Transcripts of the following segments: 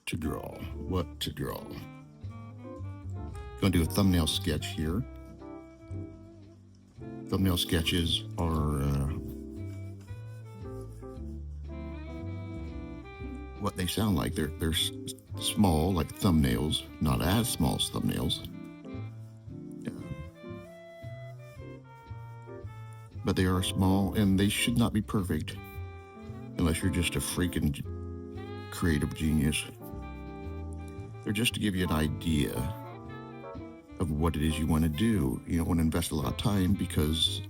to draw. What to draw? Going to do a thumbnail sketch here. Thumbnail sketches are what they sound like. They're small, like thumbnails, not as small as thumbnails, but they are small, and they should not be perfect unless you're just a freaking creative genius. They're just to give you an idea of what it is you want to do. You don't want to invest a lot of time, because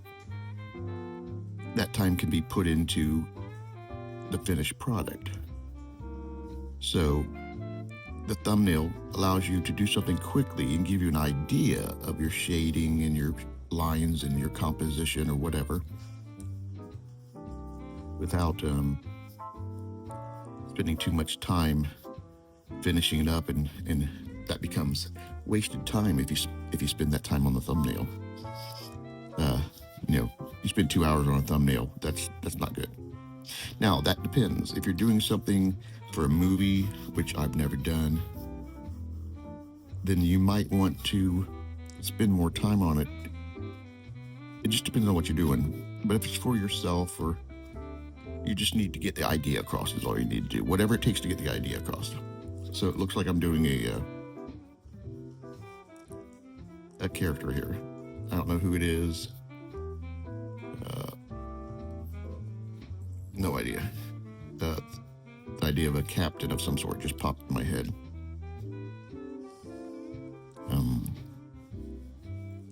that time can be put into the finished product. So the thumbnail allows you to do something quickly and give you an idea of your shading and your lines and your composition or whatever, without spending too much time finishing it up, and that becomes wasted time if you spend that time on the thumbnail. You spend 2 hours on a thumbnail. That's not good. Now, that depends. If you're doing something for a movie, which I've never done, then you might want to spend more time on it. It just depends on what you're doing. But if it's for yourself, or you just need to get the idea across, is all you need to do. Whatever it takes to get the idea across. So it looks like I'm doing a character here. I don't know who it is. No idea. The idea of a captain of some sort just popped in my head.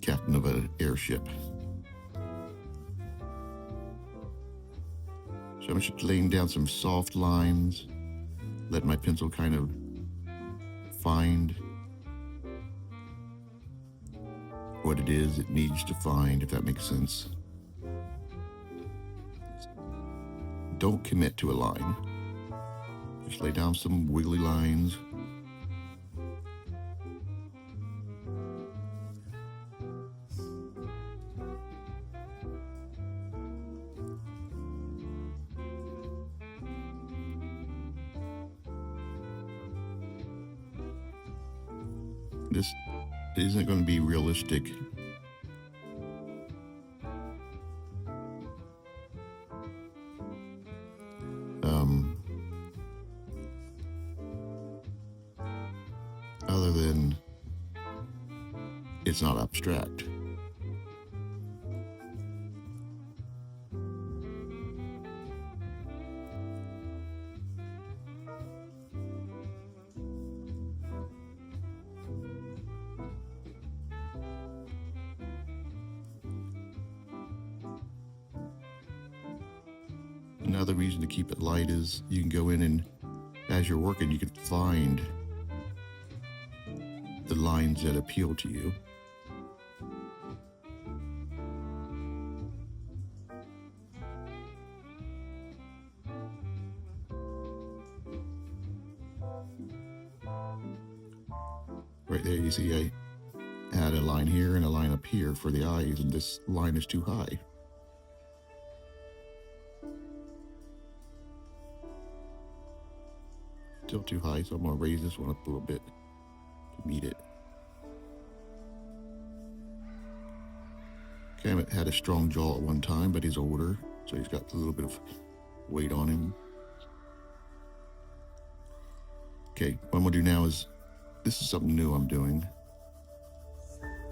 Captain of an airship. So I'm just laying down some soft lines, let my pencil kind of find what it is it needs to find, if that makes sense. Don't commit to a line. Just lay down some wiggly lines. This isn't going to be realistic. Other than it's not abstract. Another reason to keep it light is you can go in and, as you're working, you can find the lines that appeal to you. Right there, you see I had a line here and a line up here for the eyes, and this line is too high. Still too high, so I'm going to raise this one up a little bit to meet it. Kamet had a strong jaw at one time, but he's older, so he's got a little bit of weight on him. Okay, what I'm going to do now is, this is something new I'm doing.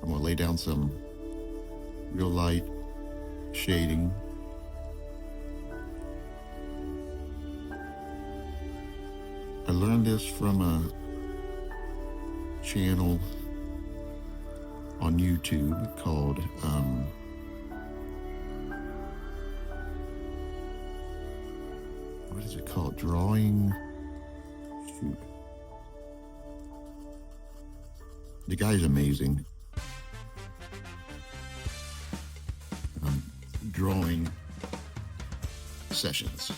I'm going to lay down some real light shading. I learned this from a channel on YouTube called what is it called? Drawing. Shoot. The guy's amazing. Drawing sessions.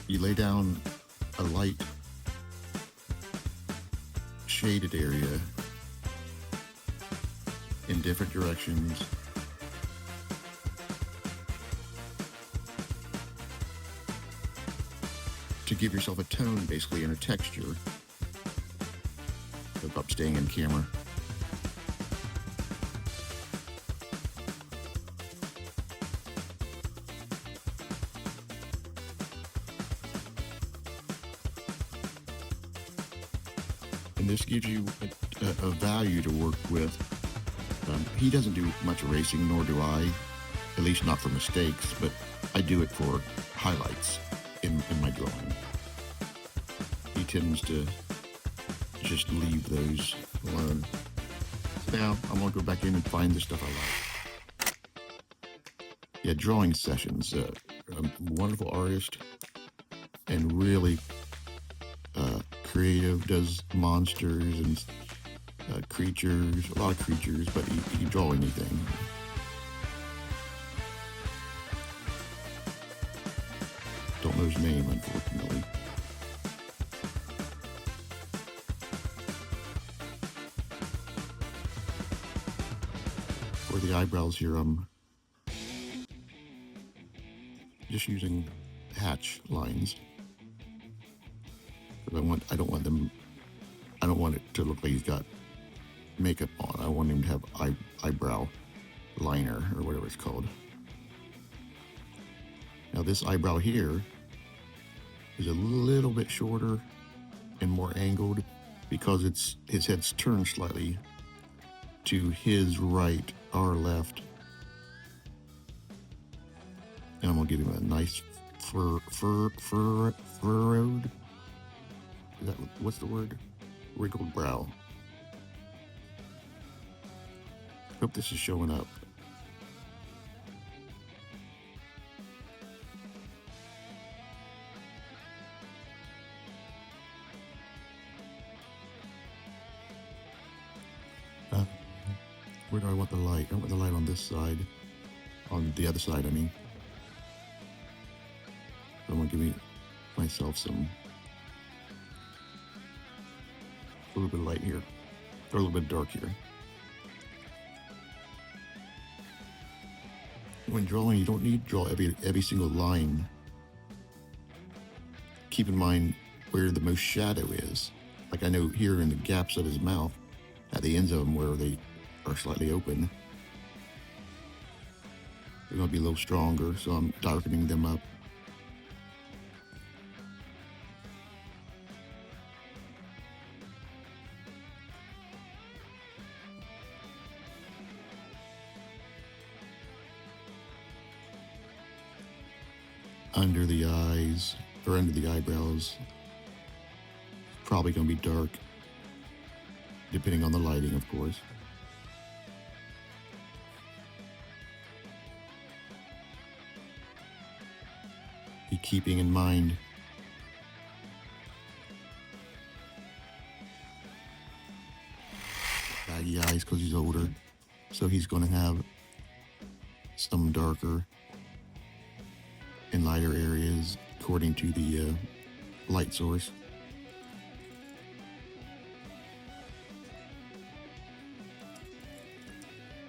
You lay down a light shaded area in different directions. give yourself a tone, basically, and a texture. If I'm staying in camera. And this gives you a value to work with. He doesn't do much erasing, nor do I, at least not for mistakes, but I do it for highlights in my drawing. He tends to just leave those alone. So now I'm going to go back in and find the stuff I like. Yeah, drawing sessions. A wonderful artist and really creative, does monsters and creatures, a lot of creatures, but he can draw anything. Don't know his name, unfortunately. For the eyebrows here, I'm just using hatch lines. I don't want it to look like he's got makeup on. I want him to have eyebrow liner, or whatever it's called. Now this eyebrow here is a little bit shorter and more angled because his head's turned slightly to his right, our left. And I'm gonna give him a nice furrowed. Is that, what's the word? Wrinkled brow. Hope this is showing up. Where do I want the light? I want the light on this side. On the other side, I mean. I'm gonna give myself a little bit of light here, or a little bit dark here. When drawing, you don't need to draw every single line. Keep in mind where the most shadow is. Like I know here in the gaps of his mouth, at the ends of them where they are slightly open, they're going to be a little stronger, so I'm darkening them up. Under the eyes, or under the eyebrows, probably going to be dark, depending on the lighting, of course. Be keeping in mind baggy eyes because he's older, so he's going to have some darker and lighter areas according to the light source.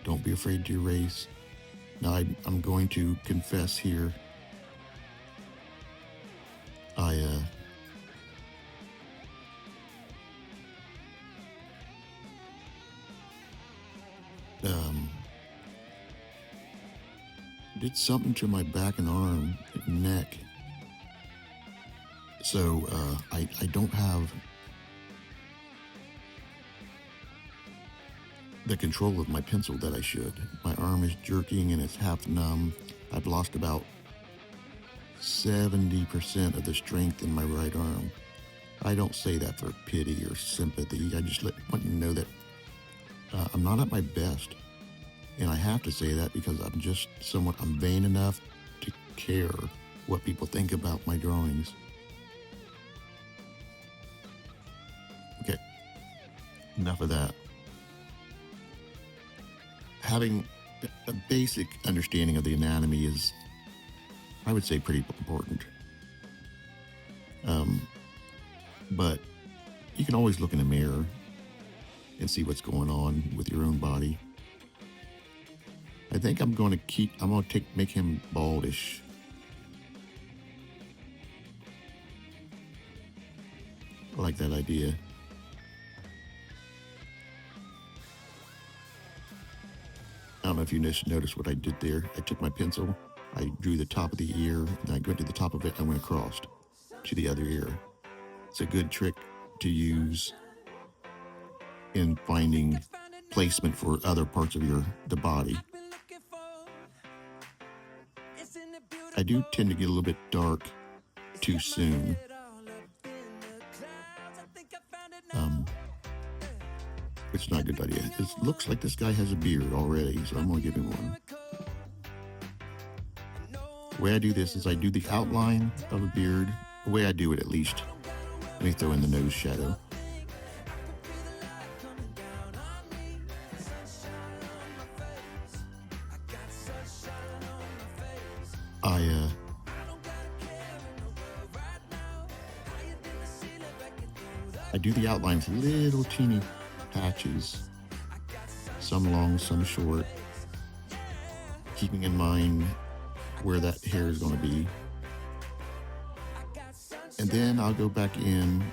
Don't be afraid to erase. Now I'm going to confess here. I did something to my back and arm and neck, so I don't have the control of my pencil that I should. My arm is jerking and it's half numb. I've lost about 70% of the strength in my right arm. I don't say that for pity or sympathy. I just want you to know that I'm not at my best. And I have to say that because I'm vain enough to care what people think about my drawings. Okay, enough of that. Having a basic understanding of the anatomy is, I would say, pretty important. But you can always look in the mirror and see what's going on with your own body. I think I'm going to make him baldish. like that idea. I don't know if you noticed what I did there. I took my pencil, I drew the top of the ear, and I went to the top of it and went across to the other ear. It's a good trick to use in finding placement for other parts of the body. I do tend to get a little bit dark too soon. It's not a good idea. It looks like this guy has a beard already, so I'm going to give him one. The way I do this is I do the outline of a beard, the way I do it at least. Let me throw in the nose shadow. I do the outlines, little teeny patches, some long, some short, keeping in mind where that hair is going to be. And then I'll go back in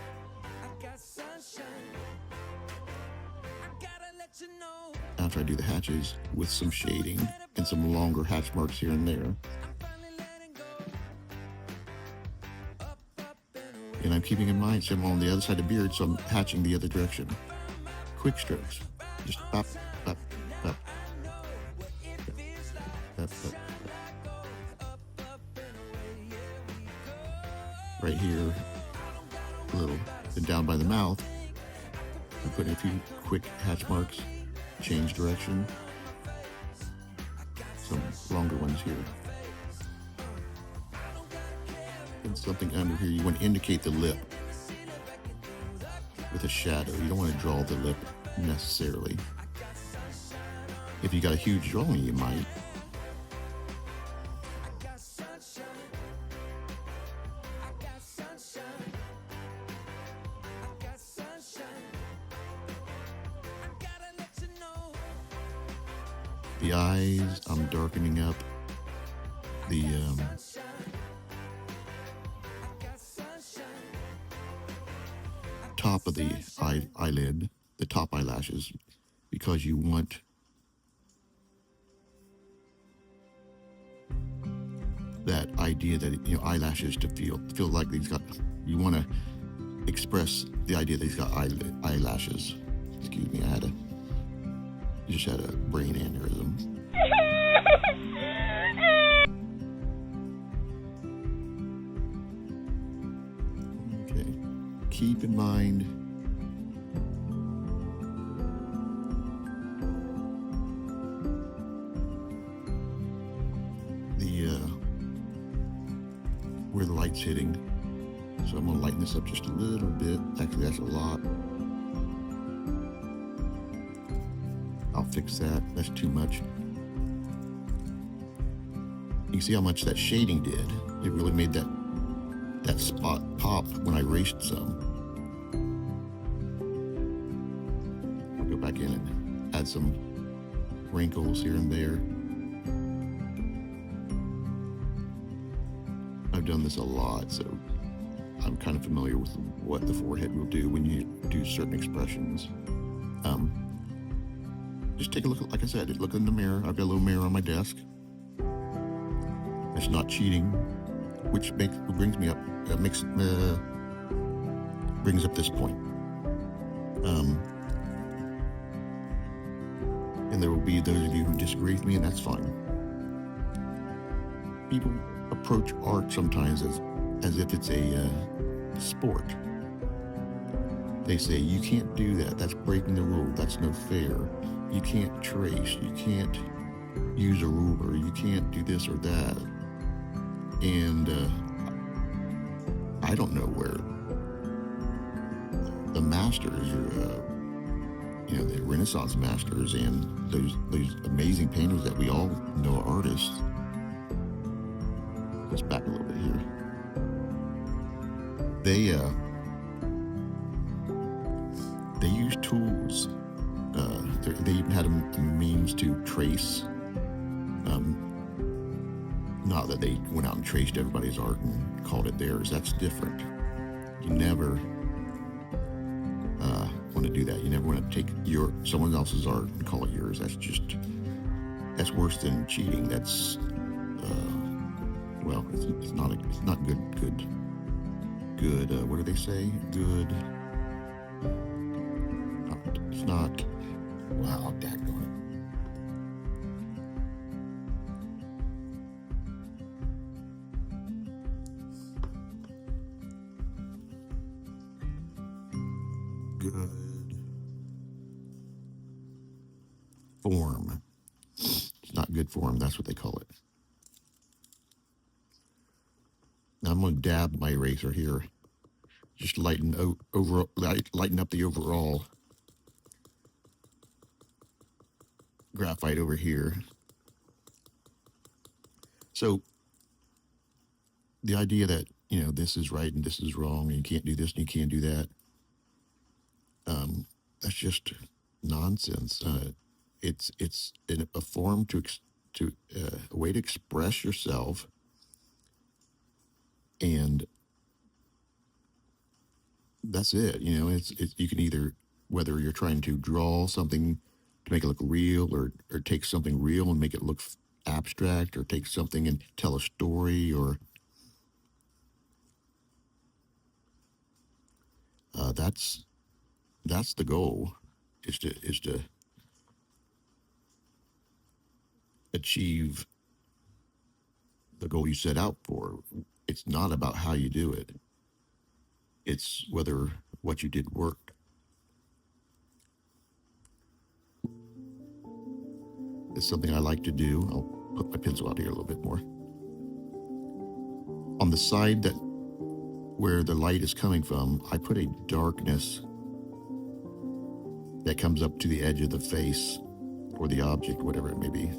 after I do the hatches with some shading and some longer hatch marks here and there. And I'm keeping in mind, so I'm on the other side of the beard, so I'm hatching the other direction. Quick strokes. Just up, up, up. Up, up. Right here, a little. Then down by the mouth, I'm putting a few quick hatch marks, change direction. Some longer ones here. And something under here, you want to indicate the lip with a shadow. You don't want to draw the lip necessarily. If you got a huge drawing, you might. The eyes, I'm darkening up. The top of the eyelid, the top eyelashes, because you want that idea that eyelashes to feel like he's got. You want to express the idea that he's got eyelashes. Excuse me, I just had a brain aneurysm. Keep in mind where the light's hitting. So I'm going to lighten this up just a little bit. Actually, that's a lot. I'll fix that. That's too much. You can see how much that shading did. It really made that spot pop when I erased some. I'll go back in and add some wrinkles here and there. I've done this a lot, so I'm kind of familiar with what the forehead will do when you do certain expressions. Just take a look, like I said, look in the mirror. I've got a little mirror on my desk. It's not cheating, which brings me up. Brings up this point. And there will be those of you who disagree with me, and that's fine. People approach art sometimes as if it's a sport. They say, you can't do that. That's breaking the rule. That's no fair. You can't trace. You can't use a ruler. You can't do this or that. And I don't know where the masters, the Renaissance masters and those amazing painters that we all know are artists. Let's back a little bit here. They use tools. They even had a means to trace. Not that they went out and traced everybody's art and called it theirs. That's different. You never want to do that. You never want to take someone else's art and call it yours. That's worse than cheating. That's well, it's not good. What do they say? Good. It's not. Wow, daggone it. Good form. It's not good form. That's what they call it. Now I'm going to dab my eraser here. Just lighten up the overall graphite over here. So the idea that, this is right and this is wrong and you can't do this and you can't do that, that's just nonsense. It's a form a way to express yourself, and that's it. You can either, whether you're trying to draw something to make it look real, or take something real and make it look abstract, or take something and tell a story, or that's the goal, is to achieve the goal you set out for. It's not about how you do it. It's whether what you did worked. It's something I like to do. I'll put my pencil out here a little bit more. On the side where the light is coming from, I put a darkness that comes up to the edge of the face or the object, whatever it may be,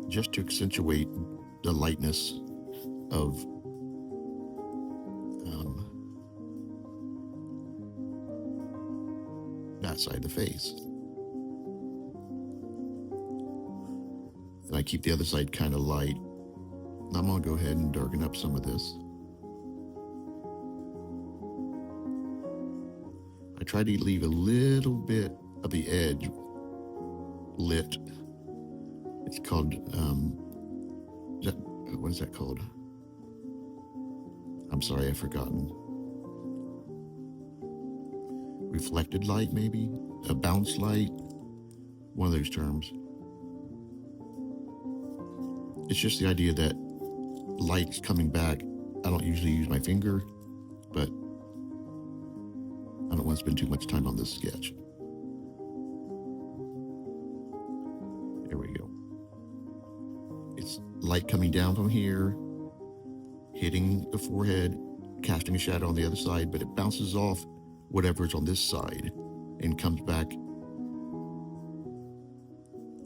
just to accentuate the lightness of that side of the face. And I keep the other side kind of light. I'm going to go ahead and darken up some of this. I try to leave a little bit of the edge lit. It's called, what is that called? I'm sorry, I've forgotten. Reflected light, maybe? A bounce light? One of those terms. It's just the idea that light's coming back. I don't usually use my finger, but I don't want to spend too much time on this sketch. There we go. It's light coming down from here, hitting the forehead, casting a shadow on the other side, but it bounces off whatever's on this side and comes back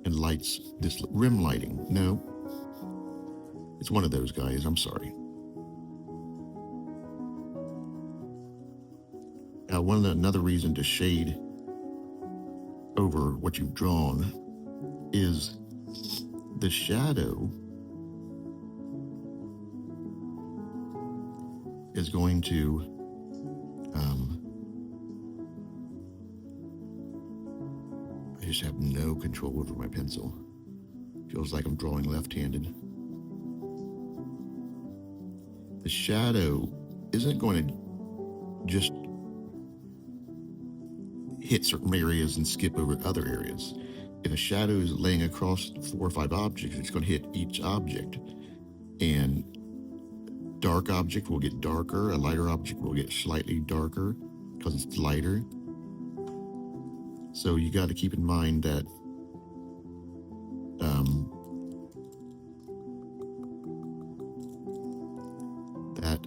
and lights this rim lighting. No, it's one of those guys. I'm sorry. Now, another reason to shade over what you've drawn is the shadow is going to I just have no control over my pencil. Feels like I'm drawing left-handed. The shadow isn't going to just hit certain areas and skip over other areas. If a shadow is laying across 4 or 5 objects, it's going to hit each object. And dark object will get darker, a lighter object will get slightly darker because it's lighter. So you got to keep in mind that that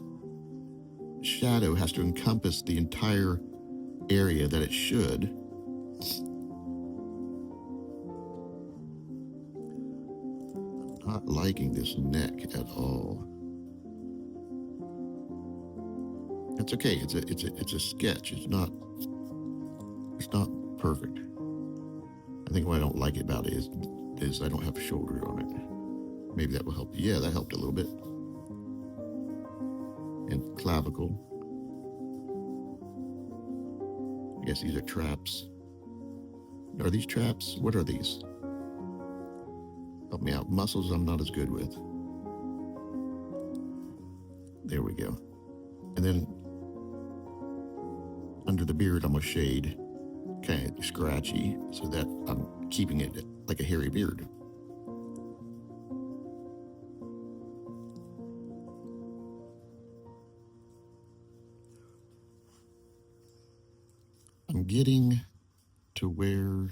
shadow has to encompass the entire area that it should. I'm not liking this neck at all. It's okay. It's a sketch. It's not perfect. I think what I don't like about it is I don't have a shoulder on it. Maybe that will help. Yeah, that helped a little bit. And clavicle. I guess these are traps. Are these traps? What are these? Help me out. Muscles I'm not as good with. There we go. And then under the beard, I'm a shade, kind of scratchy, so that I'm keeping it like a hairy beard. I'm getting to where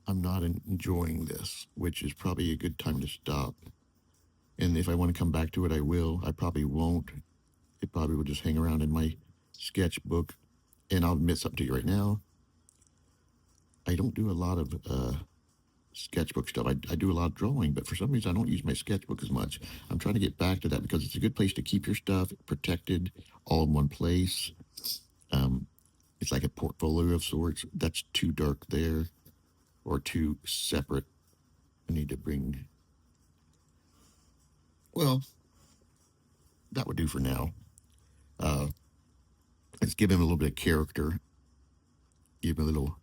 I'm not enjoying this, which is probably a good time to stop. And if I want to come back to it, I will. I probably won't. It probably will just hang around in my sketchbook. And I'll admit something to you right now. I don't do a lot of sketchbook stuff. I do a lot of drawing, but for some reason I don't use my sketchbook as much. I'm trying to get back to that because it's a good place to keep your stuff protected all in one place. It's like a portfolio of sorts. That's too dark there or too separate. I need to bring, well, that would do for now. Let's give him a little bit of character. Give him a little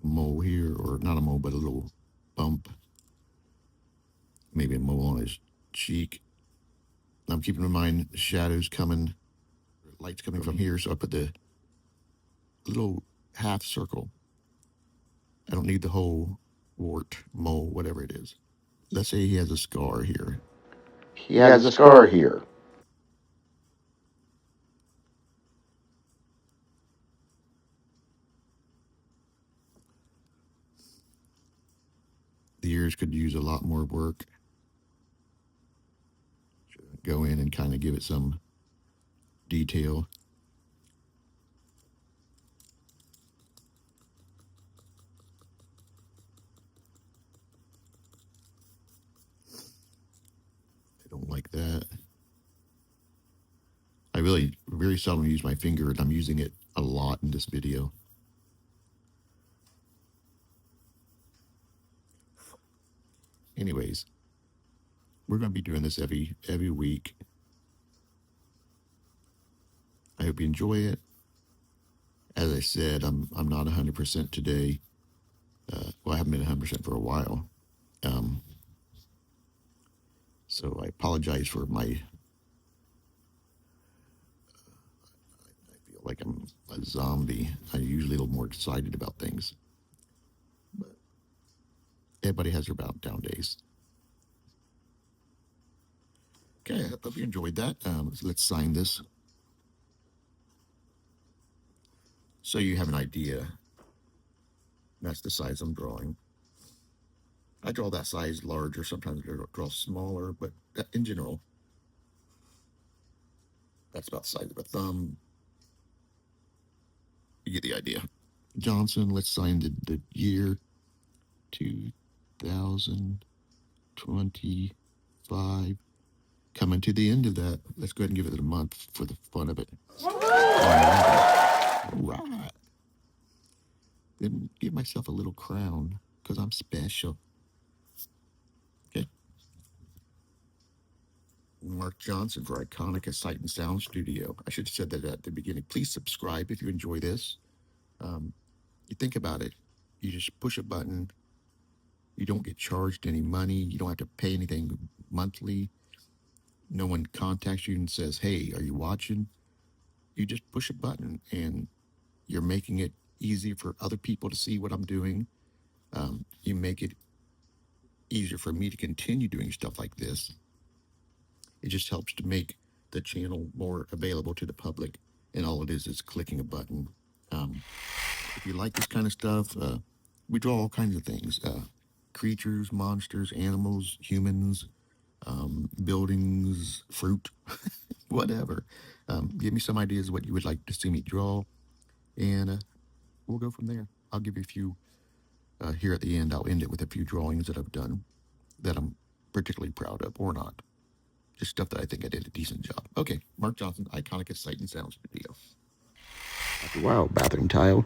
mole here, or not a mole, but a little bump. Maybe a mole on his cheek. I'm keeping in mind shadows coming, lights coming from here, so I put the little half circle. I don't need the whole wart, mole, whatever it is. Let's say he has a scar here. He has a scar here. The ears could use a lot more work. Go in and kind of give it some detail. I don't like that. I really very seldom use my finger, and I'm using it a lot in this video. Anyways, we're going to be doing this every week. I hope you enjoy it. As I said, I'm not 100% today. Well, I haven't been 100% for a while. So I apologize for my, I feel like I'm a zombie. I'm usually a little more excited about things. But everybody has their down days. Okay, I hope you enjoyed that. So let's sign this. So you have an idea. That's the size I'm drawing. I draw that size larger. Sometimes I draw smaller, but in general, that's about the size of a thumb. You get the idea. Johnson, let's sign the year 2025. Coming to the end of that, let's go ahead and give it a month for the fun of it. All right. Then give myself a little crown because I'm special. Okay. Mark Johnson for Iconica Sight and Sound Studio. I should have said that at the beginning. Please subscribe if you enjoy this. You think about it. You just push a button. You don't get charged any money. You don't have to pay anything monthly. No one contacts you and says, hey, are you watching? You just push a button and you're making it easy for other people to see what I'm doing. You make it easier for me to continue doing stuff like this. It just helps to make the channel more available to the public. And all it is clicking a button. If you like this kind of stuff, we draw all kinds of things. Creatures, monsters, animals, humans, buildings, fruit, whatever. Give me some ideas of what you would like to see me draw, and we'll go from there. I'll give you a few here at the end. I'll end it with a few drawings that I've done that I'm particularly proud of, or not. Just stuff that I think I did a decent job. Okay, Mark Johnson, Iconica Sight and Sound Studio. Wow, bathroom tile.